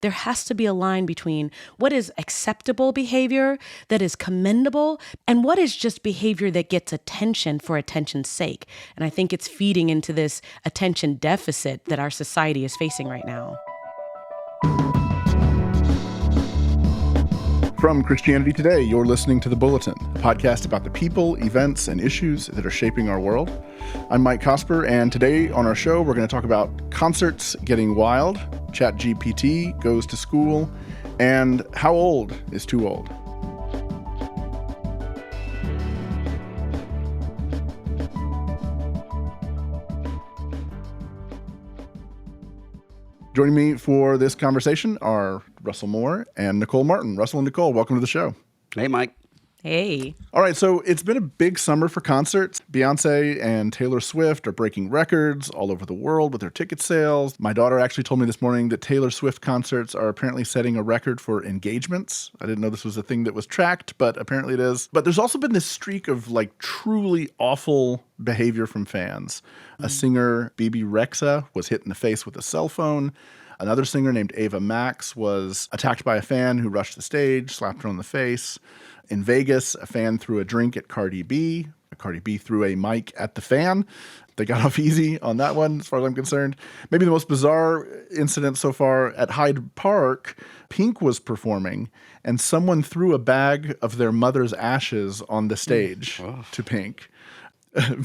there has to be a line between what is acceptable behavior that is commendable and what is just behavior that gets attention for attention's sake. And I think it's feeding into this attention deficit that our society is facing right now. From Christianity Today, you're listening to The Bulletin, a podcast about the people, events, and issues that are shaping our world. I'm Mike Cosper, and today on our show, we're going to talk about concerts getting wild, ChatGPT goes to school, and how old is too old. Joining me for this conversation are Russell Moore and Nicole Martin. Russell and Nicole, welcome to the show. Hey, Mike. Hey. All right, so it's been a big summer for concerts. Beyonce and Taylor Swift are breaking records all over the world with their ticket sales. My daughter actually told me this morning that Taylor Swift concerts are apparently setting a record for engagements. I didn't know this was a thing that was tracked, but apparently it is. But there's also been this streak of truly awful behavior from fans. A singer, BB Rexa, was hit in the face with a cell phone. Another singer named Ava Max was attacked by a fan who rushed the stage, slapped her on the face. In Vegas, a fan threw a drink at Cardi B. Cardi B threw a mic at the fan. They got off easy on that one, as far as I'm concerned. Maybe the most bizarre incident so far, at Hyde Park, Pink was performing, and someone threw a bag of their mother's ashes on the stage to Pink.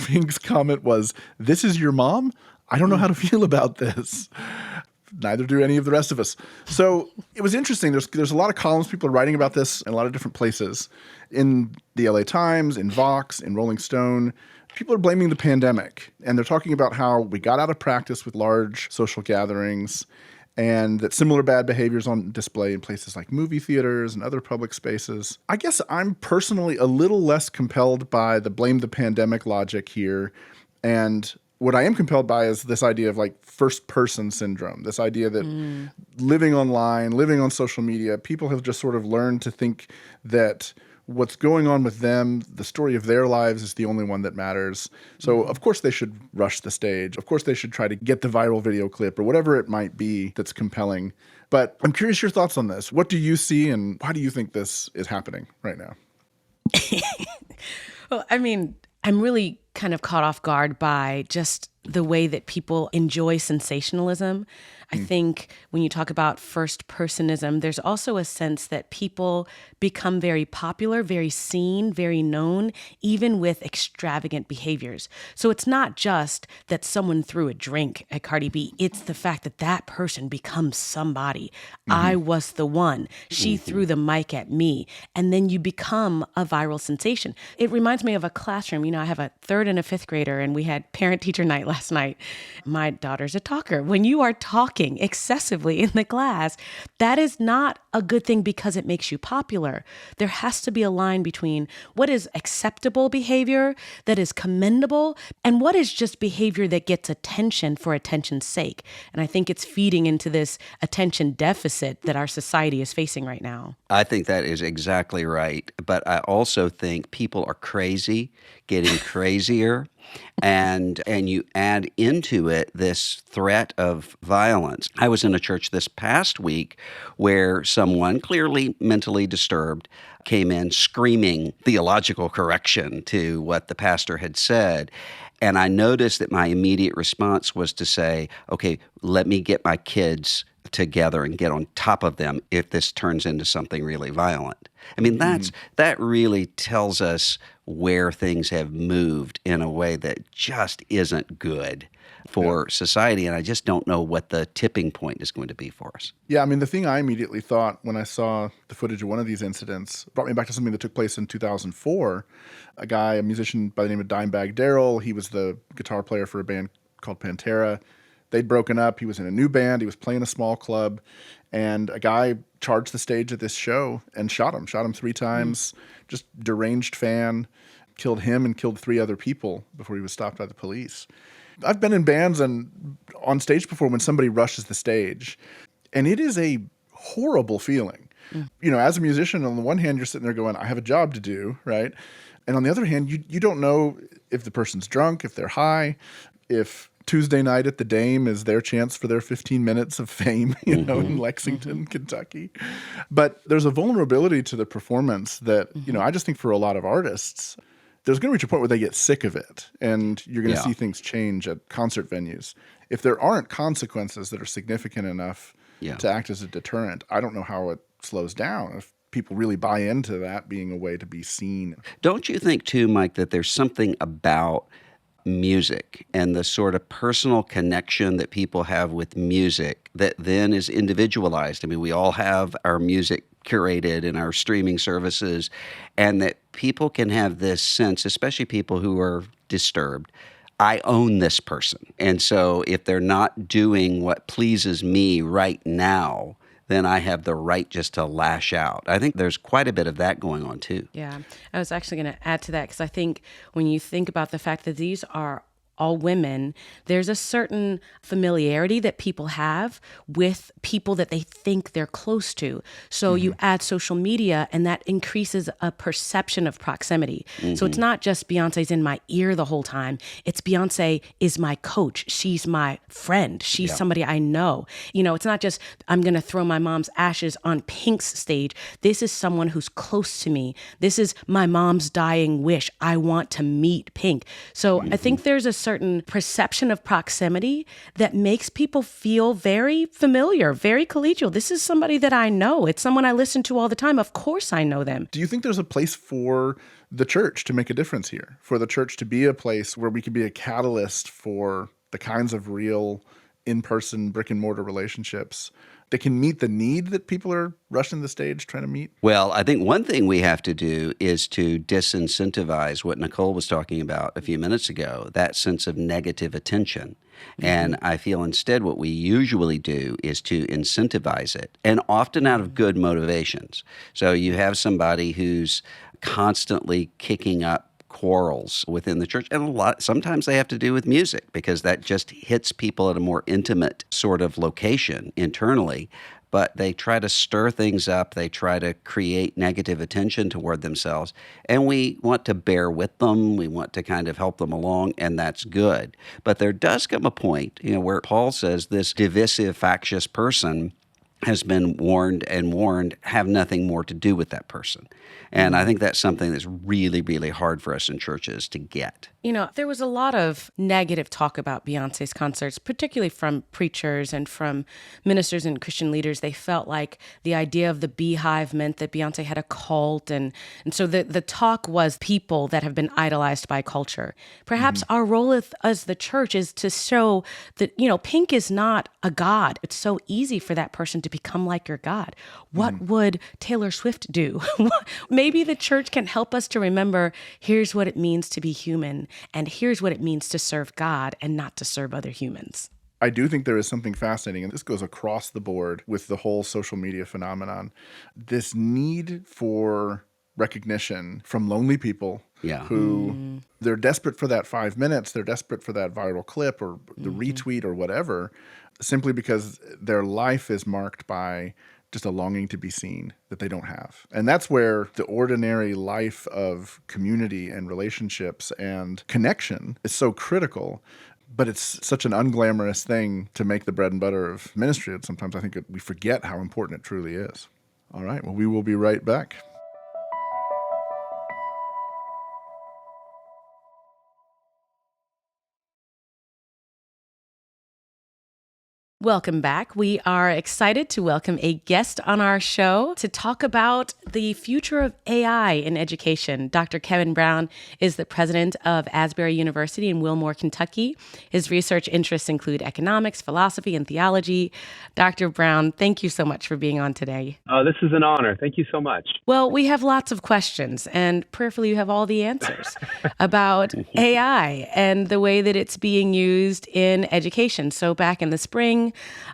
Pink's comment was, "This is your mom? I don't know how to feel about this." Neither do any of the rest of us. So it was interesting. There's a lot of columns. People are writing about this in a lot of different places. In the LA Times, in Vox, in Rolling Stone. People are blaming the pandemic. And they're talking about how we got out of practice with large social gatherings and that similar bad behavior is on display in places like movie theaters and other public spaces. I guess I'm personally a little less compelled by the blame the pandemic logic here. And what I am compelled by is this idea of first person syndrome, this idea that living online, living on social media, people have just sort of learned to think that what's going on with them, the story of their lives is the only one that matters. So of course they should rush the stage. Of course they should try to get the viral video clip or whatever it might be that's compelling. But I'm curious your thoughts on this. What do you see and why do you think this is happening right now? Well, I mean, I'm really kind of caught off guard by just the way that people enjoy sensationalism. I think when you talk about first personism, there's also a sense that people become very popular, very seen, very known, even with extravagant behaviors. So it's not just that someone threw a drink at Cardi B. It's the fact that that person becomes somebody. I was the one. She threw the mic at me. And then you become a viral sensation. It reminds me of a classroom. I have a third and a fifth grader, and we had parent-teacher night last night. My daughter's a talker. When you are talking excessively in the class, that is not a good thing because it makes you popular. There has to be a line between what is acceptable behavior that is commendable and what is just behavior that gets attention for attention's sake. And I think it's feeding into this attention deficit that our society is facing right now. I think that is exactly right. But I also think people are crazy, getting crazier. And you add into it this threat of violence. I was in a church this past week where someone, clearly mentally disturbed, came in screaming theological correction to what the pastor had said. And I noticed that my immediate response was to say, okay, let me get my kids together and get on top of them if this turns into something really violent. I mean, that really tells us where things have moved in a way that just isn't good for society. And I just don't know what the tipping point is going to be for us. Yeah, I mean, the thing I immediately thought when I saw the footage of one of these incidents brought me back to something that took place in 2004. A musician by the name of Dimebag Darrell, he was the guitar player for a band called Pantera. They'd broken up. He was in a new band. He was playing a small club. And a guy charged the stage at this show and shot him 3 times. Just deranged fan, killed him and killed 3 other people before he was stopped by the police. I've been in bands and on stage before when somebody rushes the stage, and it is a horrible feeling. As a musician, on the one hand, you're sitting there going, I have a job to do, right? And on the other hand, you don't know if the person's drunk, if they're high, if Tuesday night at the Dame is their chance for their 15 minutes of fame, in Lexington, Kentucky. But there's a vulnerability to the performance that, I just think for a lot of artists, there's going to reach a point where they get sick of it, and you're going to see things change at concert venues. If there aren't consequences that are significant enough to act as a deterrent, I don't know how it slows down if people really buy into that being a way to be seen. Don't you think, too, Mike, that there's something about music and the sort of personal connection that people have with music that then is individualized? I mean, we all have our music curated in our streaming services, and that people can have this sense, especially people who are disturbed, I own this person. And so if they're not doing what pleases me right now, then I have the right just to lash out. I think there's quite a bit of that going on too. Yeah, I was actually going to add to that because I think when you think about the fact that these are all women, there's a certain familiarity that people have with people that they think they're close to. So you add social media and that increases a perception of proximity. So it's not just Beyonce's in my ear the whole time. It's Beyonce is my coach. She's my friend. She's somebody I know. It's not just I'm going to throw my mom's ashes on Pink's stage. This is someone who's close to me. This is my mom's dying wish. I want to meet Pink. So I think there's a certain perception of proximity that makes people feel very familiar, very collegial. This is somebody that I know. It's someone I listen to all the time. Of course I know them. Do you think there's a place for the church to make a difference here? For the church to be a place where we can be a catalyst for the kinds of real in-person brick and mortar relationships that can meet the need that people are rushing the stage trying to meet? Well, I think one thing we have to do is to disincentivize what Nicole was talking about a few minutes ago, that sense of negative attention. And I feel instead what we usually do is to incentivize it, and often out of good motivations. So you have somebody who's constantly kicking up quarrels within the church, and sometimes they have to do with music because that just hits people at a more intimate sort of location internally. But they try to stir things up. They try to create negative attention toward themselves. And we want to bear with them. We want to kind of help them along, and that's good. But there does come a point, where Paul says this divisive, factious person has been warned and warned, have nothing more to do with that person. And I think that's something that's really, really hard for us in churches to get. There was a lot of negative talk about Beyonce's concerts, particularly from preachers and from ministers and Christian leaders. They felt like the idea of the beehive meant that Beyonce had a cult. And so the talk was people that have been idolized by culture. Perhaps our role as the church is to show that, Pink is not a god. It's so easy for that person to become like your God. What would Taylor Swift do? Maybe the church can help us to remember, here's what it means to be human. And here's what it means to serve God and not to serve other humans. I do think there is something fascinating, and this goes across the board with the whole social media phenomenon. This need for recognition from lonely people who they're desperate for that 5 minutes, they're desperate for that viral clip or the retweet or whatever, simply because their life is marked by just a longing to be seen that they don't have. And that's where the ordinary life of community and relationships and connection is so critical. But it's such an unglamorous thing to make the bread and butter of ministry that sometimes I think we forget how important it truly is. All right, well, we will be right back. Welcome back. We are excited to welcome a guest on our show to talk about the future of AI in education. Dr. Kevin Brown is the president of Asbury University in Wilmore, Kentucky. His research interests include economics, philosophy, and theology. Dr. Brown, thank you so much for being on today. This is an honor. Thank you so much. Well, we have lots of questions, and prayerfully you have all the answers about AI and the way that it's being used in education. So back in the spring,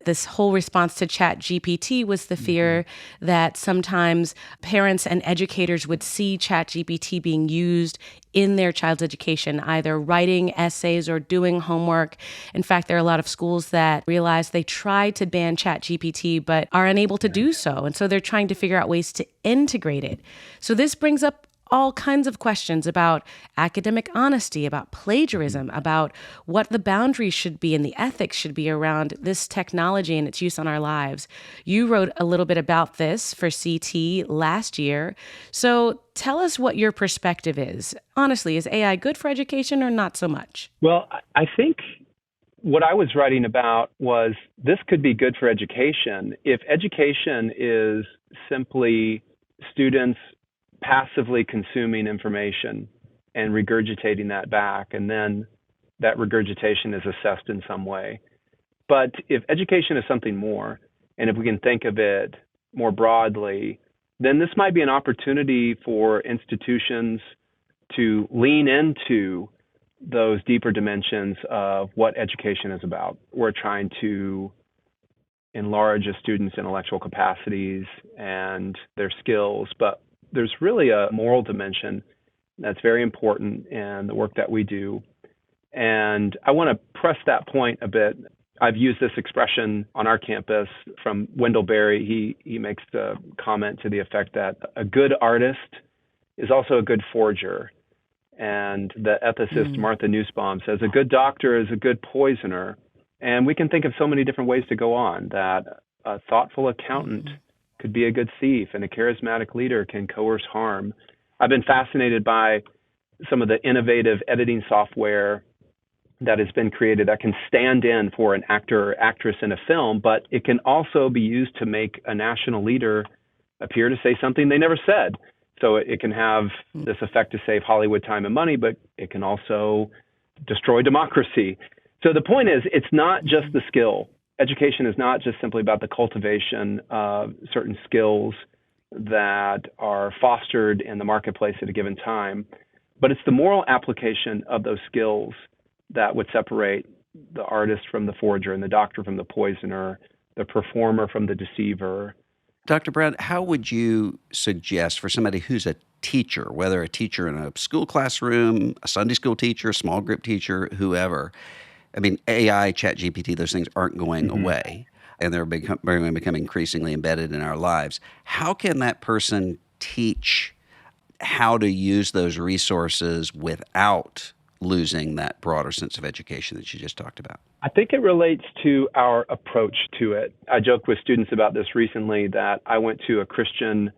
this whole response to ChatGPT was the fear that sometimes parents and educators would see ChatGPT being used in their child's education, either writing essays or doing homework. In fact, there are a lot of schools that realize they tried to ban ChatGPT but are unable to do so. And so they're trying to figure out ways to integrate it. So this brings up all kinds of questions about academic honesty, about plagiarism, about what the boundaries should be and the ethics should be around this technology and its use on our lives. You wrote a little bit about this for CT last year. So tell us what your perspective is. Honestly, is AI good for education or not so much? Well, I think what I was writing about was this could be good for education. If education is simply students passively consuming information and regurgitating that back, and then that regurgitation is assessed in some way. But if education is something more, and if we can think of it more broadly, then this might be an opportunity for institutions to lean into those deeper dimensions of what education is about. We're trying to enlarge a student's intellectual capacities and their skills, but there's really a moral dimension that's very important in the work that we do. And I want to press that point a bit. I've used this expression on our campus from Wendell Berry. He makes the comment to the effect that a good artist is also a good forger. And the ethicist Martha Nussbaum says a good doctor is a good poisoner. And we can think of so many different ways to go on, that a thoughtful accountant could be a good thief, and a charismatic leader can coerce harm. I've been fascinated by some of the innovative editing software that has been created that can stand in for an actor or actress in a film, but it can also be used to make a national leader appear to say something they never said. So it can have this effect to save Hollywood time and money, but it can also destroy democracy. So the point is, it's not just the skill. Education is not just simply about the cultivation of certain skills that are fostered in the marketplace at a given time, but it's the moral application of those skills that would separate the artist from the forger and the doctor from the poisoner, the performer from the deceiver. Dr. Brown, how would you suggest for somebody who's a teacher, whether a teacher in a school classroom, a Sunday school teacher, small group teacher, whoever? I mean, AI, ChatGPT, those things aren't going away, and they're going to become increasingly embedded in our lives. How can that person teach how to use those resources without losing that broader sense of education that you just talked about? I think it relates to our approach to it. I joked with students about this recently, that I went to a Christian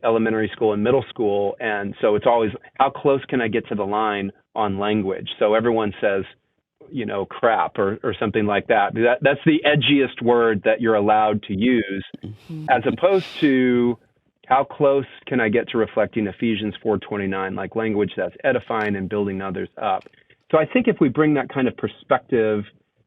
elementary school and middle school, and so it's always, how close can I get to the line on language? So everyone says, crap or something like that. That's the edgiest word that you're allowed to use, as opposed to how close can I get to reflecting Ephesians 4:29, like language that's edifying and building others up. So I think if we bring that kind of perspective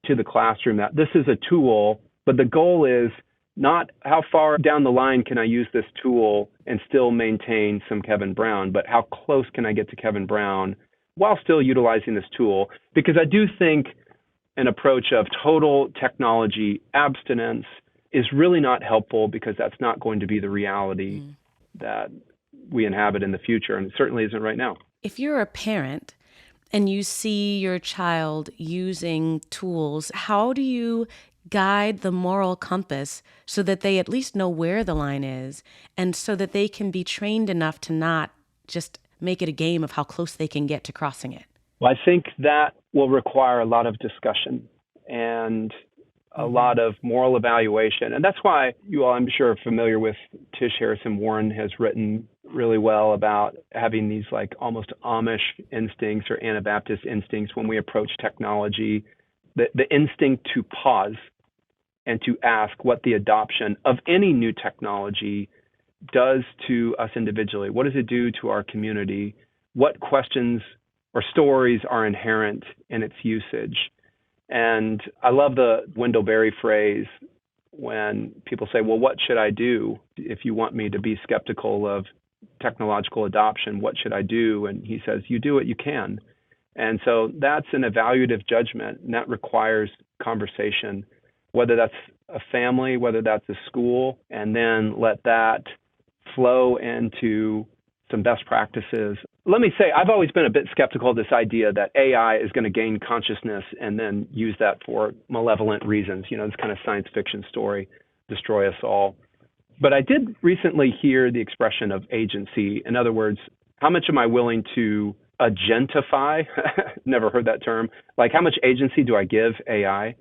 to the classroom, that this is a tool, but the goal is not how far down the line can I use this tool and still maintain some Kevin Brown, but how close can I get to Kevin Brown while still utilizing this tool? Because I do think an approach of total technology abstinence is really not helpful, because that's not going to be the reality that we inhabit in the future, and it certainly isn't right now. If you're a parent and you see your child using tools, how do you guide the moral compass so that they at least know where the line is, and so that they can be trained enough to not just make it a game of how close they can get to crossing it? Well, I think that will require a lot of discussion and a lot of moral evaluation. And that's why you all, I'm sure, are familiar with Tish Harrison Warren has written really well about having these like almost Amish instincts or Anabaptist instincts when we approach technology, the instinct to pause and to ask what the adoption of any new technology does to us individually. What does it do to our community? What questions or stories are inherent in its usage? And I love the Wendell Berry phrase when people say, well, what should I do if you want me to be skeptical of technological adoption? What should I do? And he says, you do what you can. And so that's an evaluative judgment, and that requires conversation, whether that's a family, whether that's a school, and then let that flow into some best practices. Let me say, I've always been a bit skeptical of this idea that AI is going to gain consciousness and then use that for malevolent reasons. This kind of science fiction story, destroy us all. But I did recently hear the expression of agency. In other words, How much am I willing to agentify? Never heard that term. Like, how much agency do I give AI?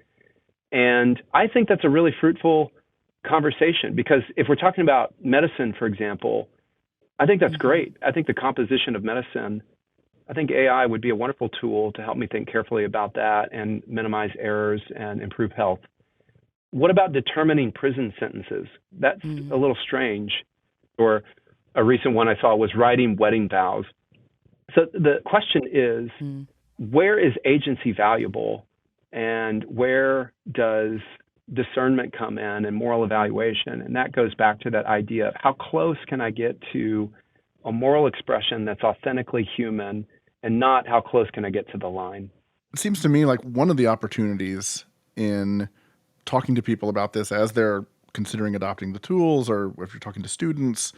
And I think that's a really fruitful conversation, because if we're talking about medicine, for example, I think that's great. I think the composition of medicine, I think AI would be a wonderful tool to help me think carefully about that and minimize errors and improve health. What about determining prison sentences? That's a little strange. Or a recent one I saw was writing wedding vows. So the question is, where is agency valuable, and where does discernment come in and moral evaluation? And that goes back to that idea of how close can I get to a moral expression that's authentically human, and not how close can I get to the line. It seems to me like one of the opportunities in talking to people about this as they're considering adopting the tools, or if you're talking to students,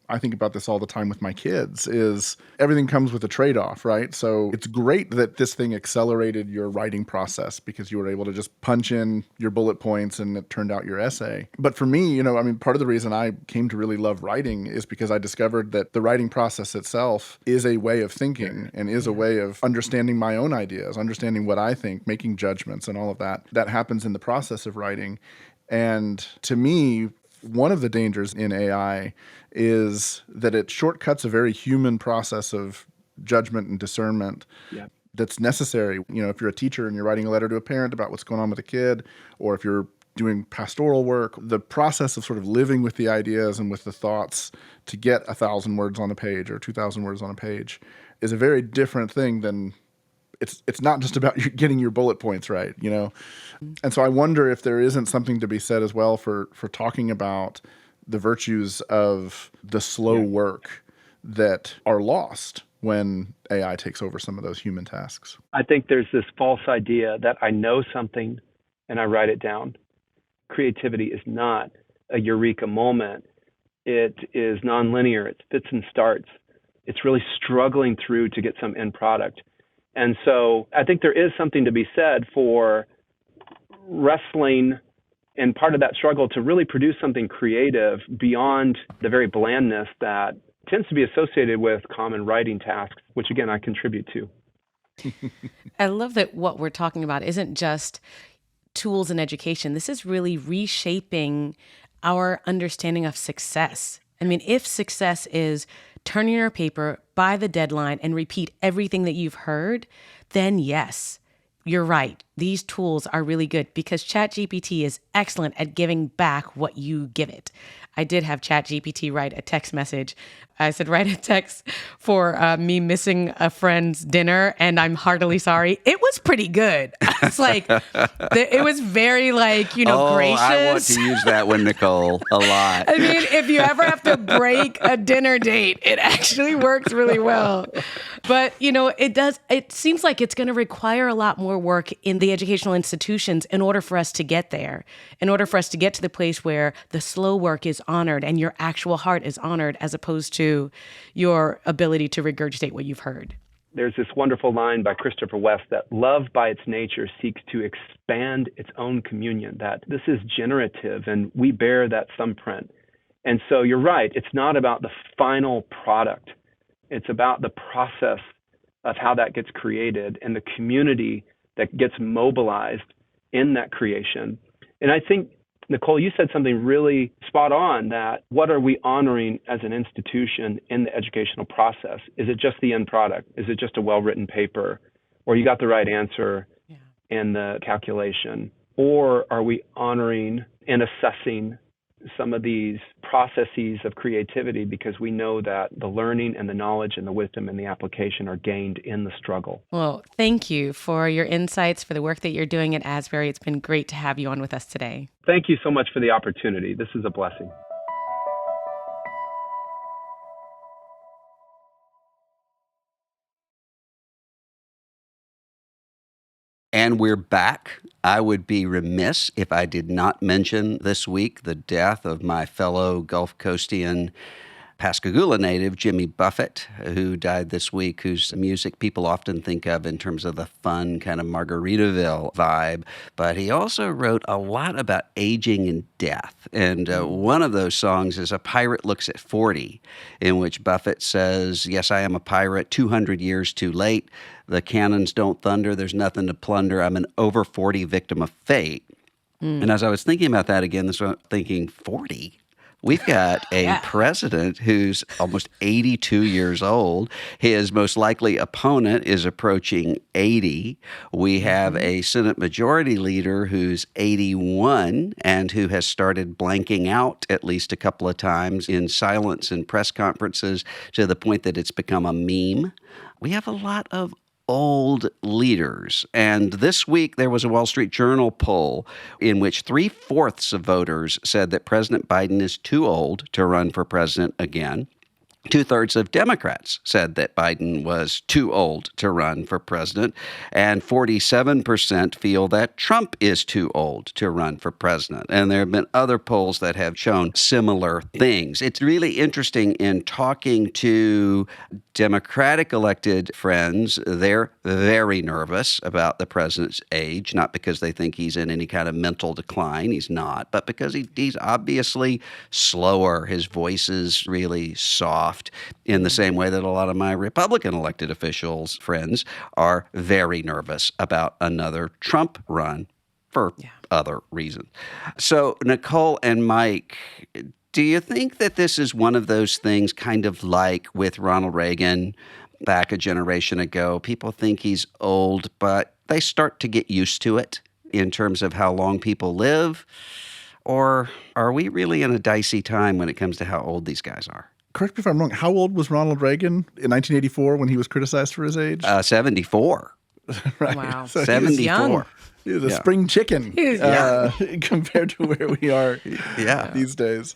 I think about this all the time with my kids, is everything comes with a trade-off, right? So it's great that this thing accelerated your writing process because you were able to just punch in your bullet points and it turned out your essay. But for me, part of the reason I came to really love writing is because I discovered that the writing process itself is a way of thinking and is a way of understanding my own ideas, understanding what I think, making judgments and all of that. That happens in the process of writing. And to me, one of the dangers in AI is that it shortcuts a very human process of judgment and discernment that's necessary. If you're a teacher and you're writing a letter to a parent about what's going on with a kid, or if you're doing pastoral work, the process of sort of living with the ideas and with the thoughts to get 1,000 words on a page or 2,000 words on a page is a very different thing than it's not just about you getting your bullet points right, And so I wonder if there isn't something to be said as well for talking about the virtues of the slow work that are lost when AI takes over some of those human tasks. I think there's this false idea that I know something and I write it down. Creativity is not a eureka moment. It is nonlinear. It's fits and starts. It's really struggling through to get some end product. And so I think there is something to be said for wrestling and part of that struggle to really produce something creative beyond the very blandness that tends to be associated with common writing tasks, which again, I contribute to. I love that what we're talking about isn't just tools in education. This is really reshaping our understanding of success. I mean, if success is turn in your paper by the deadline and repeat everything that you've heard, then yes, you're right. These tools are really good because ChatGPT is excellent at giving back what you give it. I did have ChatGPT write a text message. I said, write a text for me missing a friend's dinner, and I'm heartily sorry. It was pretty good. It's like, it was very gracious. I want to use that one, Nicole, a lot. I mean, if you ever have to break a dinner date, it actually works really well. But, it seems like it's going to require a lot more work in the educational institutions in order for us to get there, in order for us to get to the place where the slow work is honored and your actual heart is honored as opposed to your ability to regurgitate what you've heard. There's this wonderful line by Christopher West that love by its nature seeks to expand its own communion, that this is generative and we bear that thumbprint. And so you're right, it's not about the final product. It's about the process of how that gets created and the community that gets mobilized in that creation. And I think, Nicole, you said something really spot on, that what are we honoring as an institution in the educational process? Is it just the end product? Is it just a well-written paper? Or you got the right answer in the calculation? Or are we honoring and assessing some of these processes of creativity because we know that the learning and the knowledge and the wisdom and the application are gained in the struggle? Well, thank you for your insights, for the work that you're doing at Asbury. It's been great to have you on with us today. Thank you so much for the opportunity. This is a blessing. And we're back. I would be remiss if I did not mention this week the death of my fellow Gulf Coastian Pascagoula native Jimmy Buffett, who died this week, whose music people often think of in terms of the fun kind of Margaritaville vibe. But he also wrote a lot about aging and death. And one of those songs is A Pirate Looks at 40, in which Buffett says, "Yes, I am a pirate, 200 years too late. The cannons don't thunder. There's nothing to plunder. I'm an over 40 victim of fate." And as I was thinking about that again, this was thinking 40? We've got a president who's almost 82 years old. His most likely opponent is approaching 80. We have a Senate Majority Leader who's 81 and who has started blanking out at least a couple of times in silence in press conferences to the point that it's become a meme. We have a lot of old leaders. And this week, there was a Wall Street Journal poll in which 3/4 of voters said that President Biden is too old to run for president again. 2/3 of Democrats said that Biden was too old to run for president, and 47% feel that Trump is too old to run for president. And there have been other polls that have shown similar things. It's really interesting in talking to Democratic elected friends. They're very nervous about the president's age, not because they think he's in any kind of mental decline. He's not, but because he's obviously slower. His voice is really soft. In the same way that a lot of my Republican elected officials, friends, are very nervous about another Trump run for other reasons. So, Nicole and Mike, do you think that this is one of those things kind of like with Ronald Reagan back a generation ago? People think he's old, but they start to get used to it in terms of how long people live? Or are we really in a dicey time when it comes to how old these guys are? Correct me if I'm wrong. How old was Ronald Reagan in 1984 when he was criticized for his age? 74. Right. Wow. So 74. He was a spring chicken compared to where we are these days.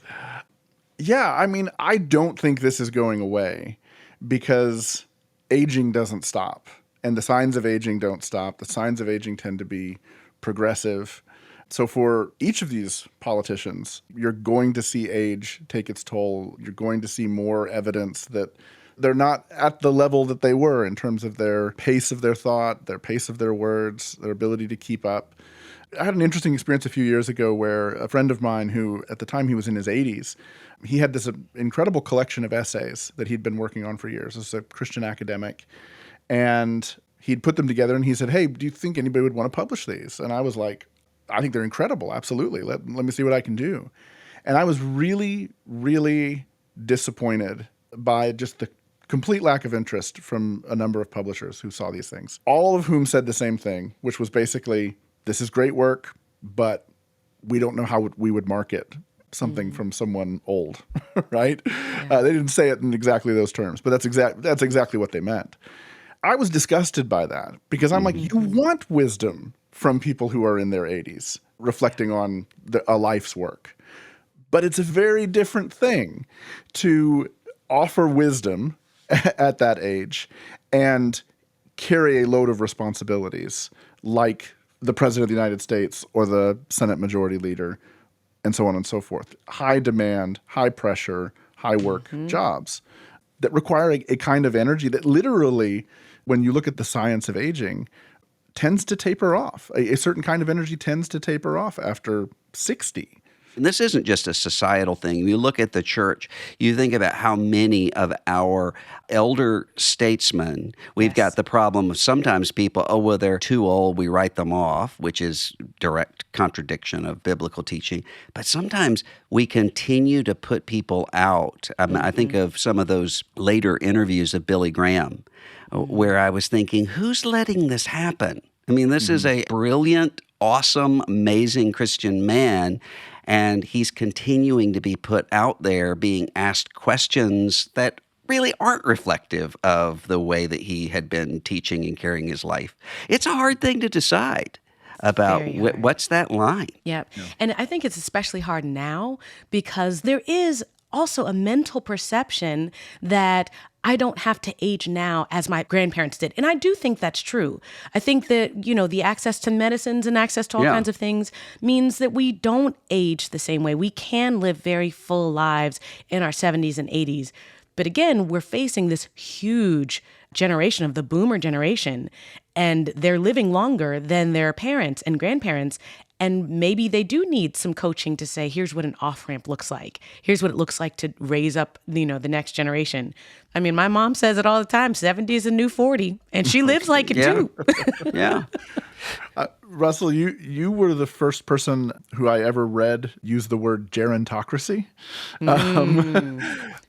Yeah, I mean, I don't think this is going away because aging doesn't stop. And the signs of aging don't stop. The signs of aging tend to be progressive. So for each of these politicians, you're going to see age take its toll. You're going to see more evidence that they're not at the level that they were in terms of their pace of their thought, their pace of their words, their ability to keep up. I had an interesting experience a few years ago where a friend of mine who, at the time he was in his 80s, he had this incredible collection of essays that he'd been working on for years. This is a Christian academic. And he'd put them together and he said, "Hey, do you think anybody would want to publish these?" And I was like, "I think they're incredible. Absolutely. Let me see what I can do." And I was really, really disappointed by just the complete lack of interest from a number of publishers who saw these things, all of whom said the same thing, which was basically, "This is great work, but we don't know how we would market something from someone old," right? They didn't say it in exactly those terms, but that's exactly what they meant. I was disgusted by that because I'm like, you want wisdom from people who are in their 80s, reflecting on a life's work. But it's a very different thing to offer wisdom at that age and carry a load of responsibilities like the President of the United States or the Senate Majority Leader and so on and so forth. High demand, high pressure, high work jobs that require a kind of energy that literally, when you look at the science of aging, tends to taper off. A certain kind of energy tends to taper off after 60. And this isn't just a societal thing. You look at the church, you think about how many of our elder statesmen, we've got the problem of sometimes people, oh, well, they're too old, we write them off, which is direct contradiction of biblical teaching. But sometimes we continue to put people out. I think of some of those later interviews of Billy Graham, where I was thinking, who's letting this happen? I mean, this is a brilliant, awesome, amazing Christian man, and he's continuing to be put out there being asked questions that really aren't reflective of the way that he had been teaching and carrying his life. It's a hard thing to decide about what's that line. Yep. And I think it's especially hard now because there is also a mental perception that I don't have to age now as my grandparents did. And I do think that's true. I think that, the access to medicines and access to all kinds of things means that we don't age the same way. We can live very full lives in our 70s and 80s. But again, we're facing this huge generation of the boomer generation, and they're living longer than their parents and grandparents. And maybe they do need some coaching to say, here's what an off-ramp looks like. Here's what it looks like to raise up, the next generation. I mean, my mom says it all the time, 70 is the new 40, and she lives like it too. Yeah. Russell, you were the first person who I ever read use the word gerontocracy.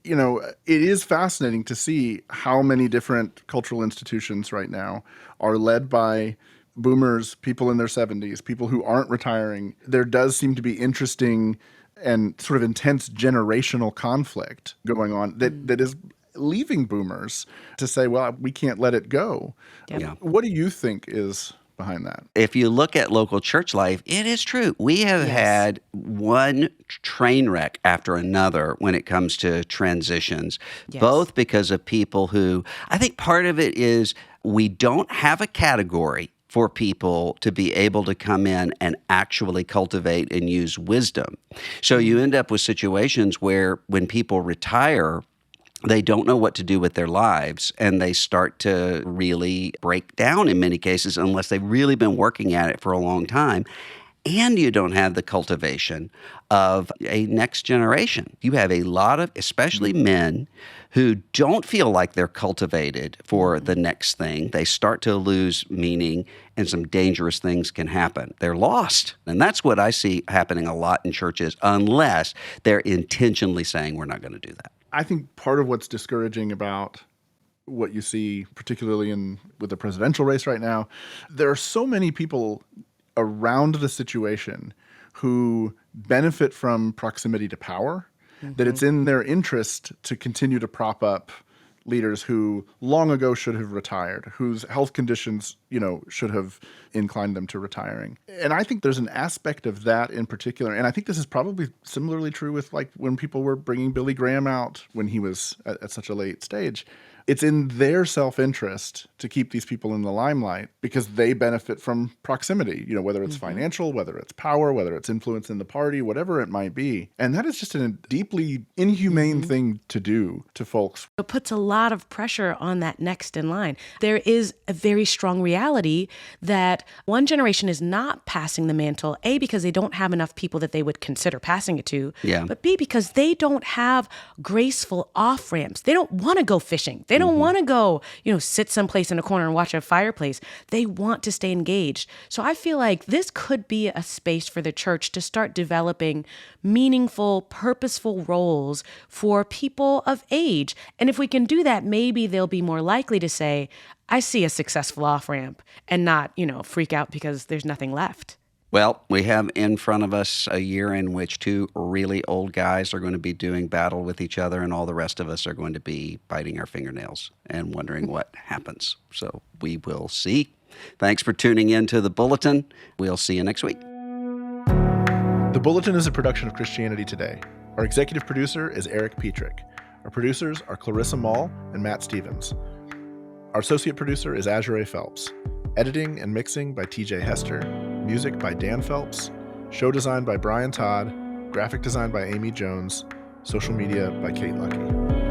It is fascinating to see how many different cultural institutions right now are led by boomers, people in their 70s, people who aren't retiring. There does seem to be interesting and sort of intense generational conflict going on that is leaving boomers to say, well, we can't let it go. Yep. Yeah. What do you think is behind that? If you look at local church life, it is true. We have had one train wreck after another when it comes to transitions, both because of people who, I think part of it is we don't have a category for people to be able to come in and actually cultivate and use wisdom. So you end up with situations where when people retire, they don't know what to do with their lives, and they start to really break down in many cases unless they've really been working at it for a long time. And you don't have the cultivation of a next generation. You have a lot of, especially men, who don't feel like they're cultivated for the next thing. They start to lose meaning, and some dangerous things can happen. They're lost. And that's what I see happening a lot in churches, unless they're intentionally saying, we're not going to do that. I think part of what's discouraging about what you see, particularly with the presidential race right now, there are so many people around the situation who benefit from proximity to power, that it's in their interest to continue to prop up leaders who long ago should have retired, whose health conditions, should have inclined them to retiring. And I think there's an aspect of that in particular. And I think this is probably similarly true with like when people were bringing Billy Graham out when he was at such a late stage. It's in their self-interest to keep these people in the limelight because they benefit from proximity, whether it's financial, whether it's power, whether it's influence in the party, whatever it might be. And that is just a deeply inhumane thing to do to folks. It puts a lot of pressure on that next in line. There is a very strong reality that one generation is not passing the mantle, A, because they don't have enough people that they would consider passing it to, but B, because they don't have graceful off-ramps. They don't want to go fishing. They don't want to go, sit someplace in a corner and watch a fireplace. They want to stay engaged. So I feel like this could be a space for the church to start developing meaningful, purposeful roles for people of age. And if we can do that, maybe they'll be more likely to say, I see a successful off-ramp, and not, freak out because there's nothing left. Well, we have in front of us a year in which two really old guys are going to be doing battle with each other, and all the rest of us are going to be biting our fingernails and wondering what happens. So we will see. Thanks for tuning in to The Bulletin. We'll see you next week. The Bulletin is a production of Christianity Today. Our executive producer is Eric Petrick. Our producers are Clarissa Mall and Matt Stevens. Our associate producer is Azure Phelps. Editing and mixing by TJ Hester. Music by Dan Phelps. Show design by Brian Todd. Graphic design by Amy Jones. Social media by Kate Lucky.